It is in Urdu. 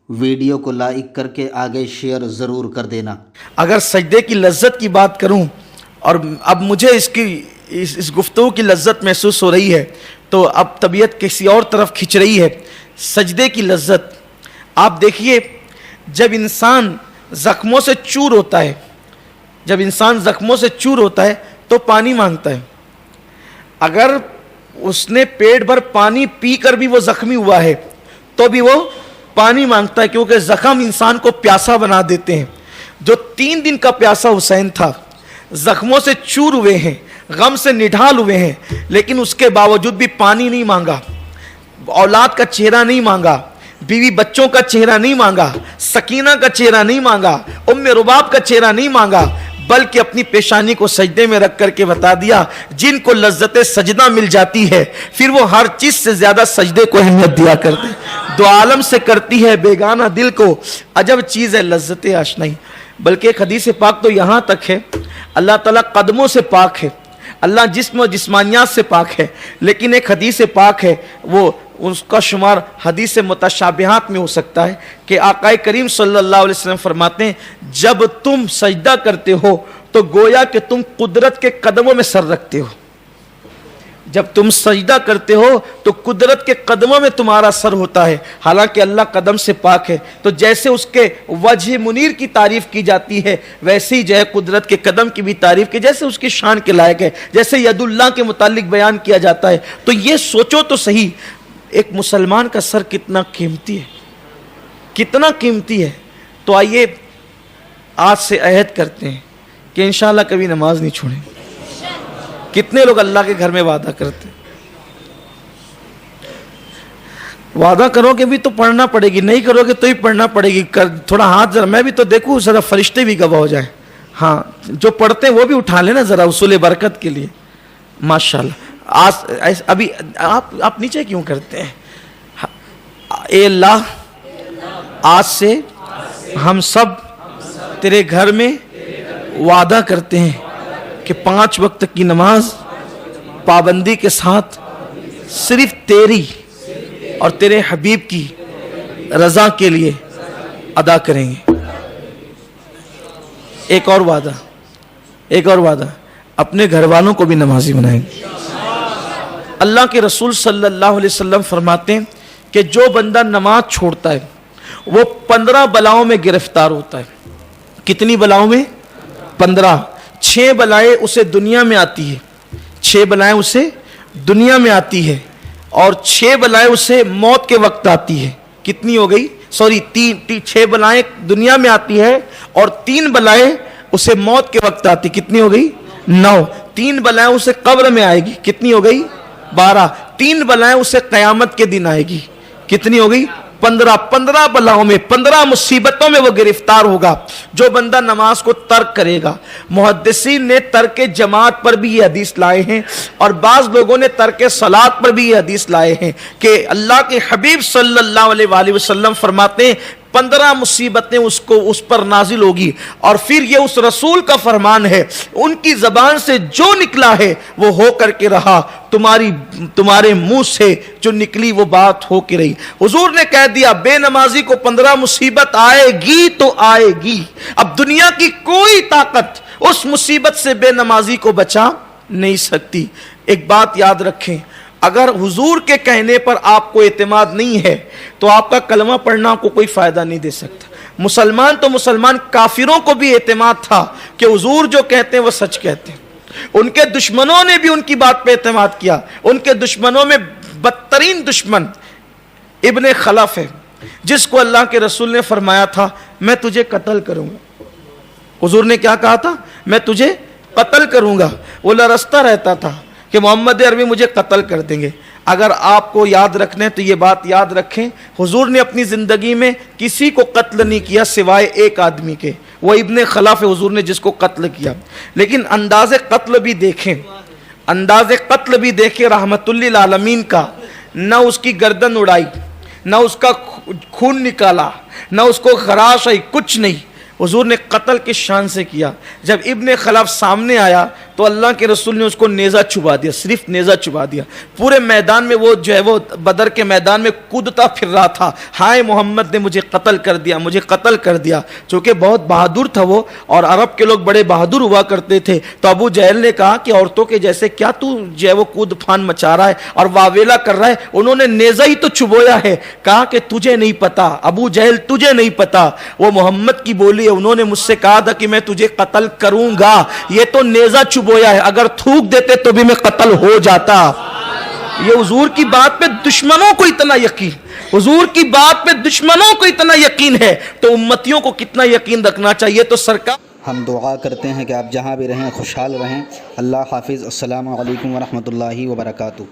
ویڈیو کو لائک کر کے آگے شیئر ضرور کر دینا۔ اگر سجدے کی لذت کی بات کروں اور اب مجھے اس گفتگو کی لذت محسوس ہو رہی ہے تو اب طبیعت کسی اور طرف کھنچ رہی ہے۔ سجدے کی لذت آپ دیکھیے، جب انسان زخموں سے چور ہوتا ہے تو پانی مانگتا ہے۔ اگر اس نے پیٹ بھر پانی پی کر بھی وہ زخمی ہوا ہے تو بھی وہ پانی مانگتا ہے، کیونکہ زخم انسان کو پیاسا بنا دیتے ہیں۔ جو 3 دن کا پیاسا حسین تھا، زخموں سے چور ہوئے ہیں، غم سے نڈھال ہوئے ہیں، لیکن اس کے باوجود بھی پانی نہیں مانگا، اولاد کا چہرہ نہیں مانگا، بیوی بچوں کا چہرہ نہیں مانگا، سکینہ کا چہرہ نہیں مانگا، ام رباب کا چہرہ نہیں مانگا، بلکہ اپنی پیشانی کو سجدے میں رکھ کر کے بتا دیا، جن کو لذت سجدہ مل جاتی ہے پھر وہ ہر چیز سے زیادہ سجدے کو اہمیت دیا کرتے ہیں۔ دو عالم سے کرتی ہے بیگانہ دل کو، عجب چیز ہے لذت آشنائی۔ بلکہ ایک حدیث پاک تو یہاں تک ہے، اللہ تعالیٰ قدموں سے پاک ہے، اللہ جسم و جسمانیات سے پاک ہے، لیکن ایک حدیث پاک ہے، وہ اس کا شمار حدیث متشابہات میں ہو سکتا ہے کہ آقا کریم صلی اللہ علیہ وسلم فرماتے ہیں، جب تم سجدہ کرتے ہو تو گویا کہ تم قدرت کے قدموں میں سر رکھتے ہو۔ جب تم سجدہ کرتے ہو تو قدرت کے قدموں میں تمہارا سر ہوتا ہے، حالانکہ اللہ قدم سے پاک ہے۔ تو جیسے اس کے وجہ منیر کی تعریف کی جاتی ہے، ویسے ہی جو ہے قدرت کے قدم کی بھی تعریف کی، جیسے اس کی شان کے لائق ہے، جیسے ید اللہ کے متعلق بیان کیا جاتا ہے۔ تو یہ سوچو تو صحیح، ایک مسلمان کا سر کتنا قیمتی ہے، کتنا قیمتی ہے۔ تو آئیے آج سے عہد کرتے ہیں کہ انشاءاللہ کبھی نماز نہیں چھوڑیں۔ کتنے لوگ اللہ کے گھر میں وعدہ کرتے ہیں؟ وعدہ کرو گے بھی تو پڑھنا پڑے گی، نہیں کرو گے تو ہی پڑھنا پڑے گی۔ تھوڑا ہاتھ ذرا میں بھی تو دیکھوں، ذرا فرشتے بھی گواہ ہو جائیں۔ ہاں، جو پڑھتے ہیں وہ بھی اٹھا لینا ذرا اصول برکت کے لیے۔ ماشاءاللہ آج ابھی آپ نیچے کیوں کرتے ہیں؟ اے اللہ، آج سے ہم سب تیرے گھر میں وعدہ کرتے ہیں کہ 5 وقت کی نماز پابندی کے ساتھ صرف تیری اور تیرے حبیب کی رضا کے لیے ادا کریں گے۔ ایک اور وعدہ، اپنے گھر والوں کو بھی نمازی بنائیں گے۔ اللہ کے رسول صلی اللہ علیہ وسلم فرماتے ہیں کہ جو بندہ نماز چھوڑتا ہے وہ 15 بلاؤں میں گرفتار ہوتا ہے۔ کتنی بلاؤں میں؟ 15۔ 6 بلائیں اسے دنیا میں آتی ہے، 6 بلائیں اسے دنیا میں آتی ہے، اور 6 بلائیں اسے موت کے وقت آتی ہے۔ کتنی ہو گئی؟ 6 بلائیں دنیا میں آتی ہے اور 3 بلائیں اسے موت کے وقت آتی۔ کتنی ہو گئی؟ 9۔ 3 بلائیں اسے قبر میں آئے گی۔ کتنی ہو گئی؟ 12۔ 3 بلائیں اسے قیامت کے دن آئے گی۔ کتنی ہو گئی؟ 15۔ 15 بلاؤں میں، 15 مصیبتوں میں وہ گرفتار ہوگا جو بندہ نماز کو ترک کرے گا۔ محدثین نے ترک جماعت پر بھی یہ حدیث لائے ہیں، اور بعض لوگوں نے ترک صلاۃ پر بھی یہ حدیث لائے ہیں کہ اللہ کے حبیب صلی اللہ علیہ وآلہ وسلم فرماتے ہیں 15 مصیبتیں اس پر نازل ہوگی، اور پھر یہ اس رسول کا فرمان ہے، ان کی زبان سے جو نکلا ہے وہ ہو کر کے رہا، تمہارے منہ سے جو نکلی وہ بات ہو کے رہی۔ حضور نے کہہ دیا بے نمازی کو 15 مصیبت آئے گی تو آئے گی۔ اب دنیا کی کوئی طاقت اس مصیبت سے بے نمازی کو بچا نہیں سکتی۔ ایک بات یاد رکھیں، اگر حضور کے کہنے پر آپ کو اعتماد نہیں ہے تو آپ کا کلمہ پڑھنا کو کوئی فائدہ نہیں دے سکتا۔ مسلمان تو مسلمان، کافروں کو بھی اعتماد تھا کہ حضور جو کہتے ہیں وہ سچ کہتے ہیں۔ ان کے دشمنوں نے بھی ان کی بات پہ اعتماد کیا۔ ان کے دشمنوں میں بدترین دشمن ابن خلف ہے، جس کو اللہ کے رسول نے فرمایا تھا میں تجھے قتل کروں گا۔ حضور نے کیا کہا تھا؟ میں تجھے قتل کروں گا۔ وہ لرزتا رہتا تھا کہ محمد عربی مجھے قتل کر دیں گے۔ اگر آپ کو یاد رکھنا ہے تو یہ بات یاد رکھیں، حضور نے اپنی زندگی میں کسی کو قتل نہیں کیا سوائے ایک آدمی کے، وہ ابن خلف حضور نے جس کو قتل کیا۔ لیکن انداز قتل بھی دیکھیں، انداز قتل بھی دیکھیں رحمت للعالمین کا۔ نہ اس کی گردن اڑائی، نہ اس کا خون نکالا، نہ اس کو خراش آئی، کچھ نہیں۔ حضور نے قتل کی شان سے کیا۔ جب ابن خلف سامنے آیا تو اللہ کے رسول نے اس کو نیزہ چبا دیا, صرف نیزہ چبا دیا. پورے میدان میں وہ جو ہے وہ بدر کے میدان میں کودتا پھر رہا تھا, ہائے محمد نے مجھے قتل کر دیا, مجھے قتل کر دیا. چونکہ بہت بہادر تھا وہ, اور عرب کے لوگ بڑے بہادر ہوا کرتے تھے. تو ابو جہل نے کہا کہ عورتوں کے جیسے کیا تو جو ہے وہ کود پھان مچا رہا ہے اور واویلا کر رہا ہے, انہوں نے نیزہ ہی تو چبویا ہے. کہا کہ تجھے نہیں پتا ابو جہل, تجھے نہیں پتا, وہ محمد کی بولی ہے. انہوں نے مجھ سے کہا تھا کہ میں تجھے قتل کروں گا, یہ تو نیزہ چبویا ہے, اگر تھوک دیتے تو بھی میں قتل ہو جاتا. یہ حضور کی بات پہ دشمنوں کو اتنا یقین, حضور کی بات پہ دشمنوں کو اتنا یقین ہے, تو امتیوں کو کتنا یقین رکھنا چاہیے. تو سرکار ہم دعا کرتے ہیں کہ آپ جہاں بھی رہیں خوشحال رہیں. اللہ حافظ. السلام علیکم ورحمۃ اللہ وبرکاتہ.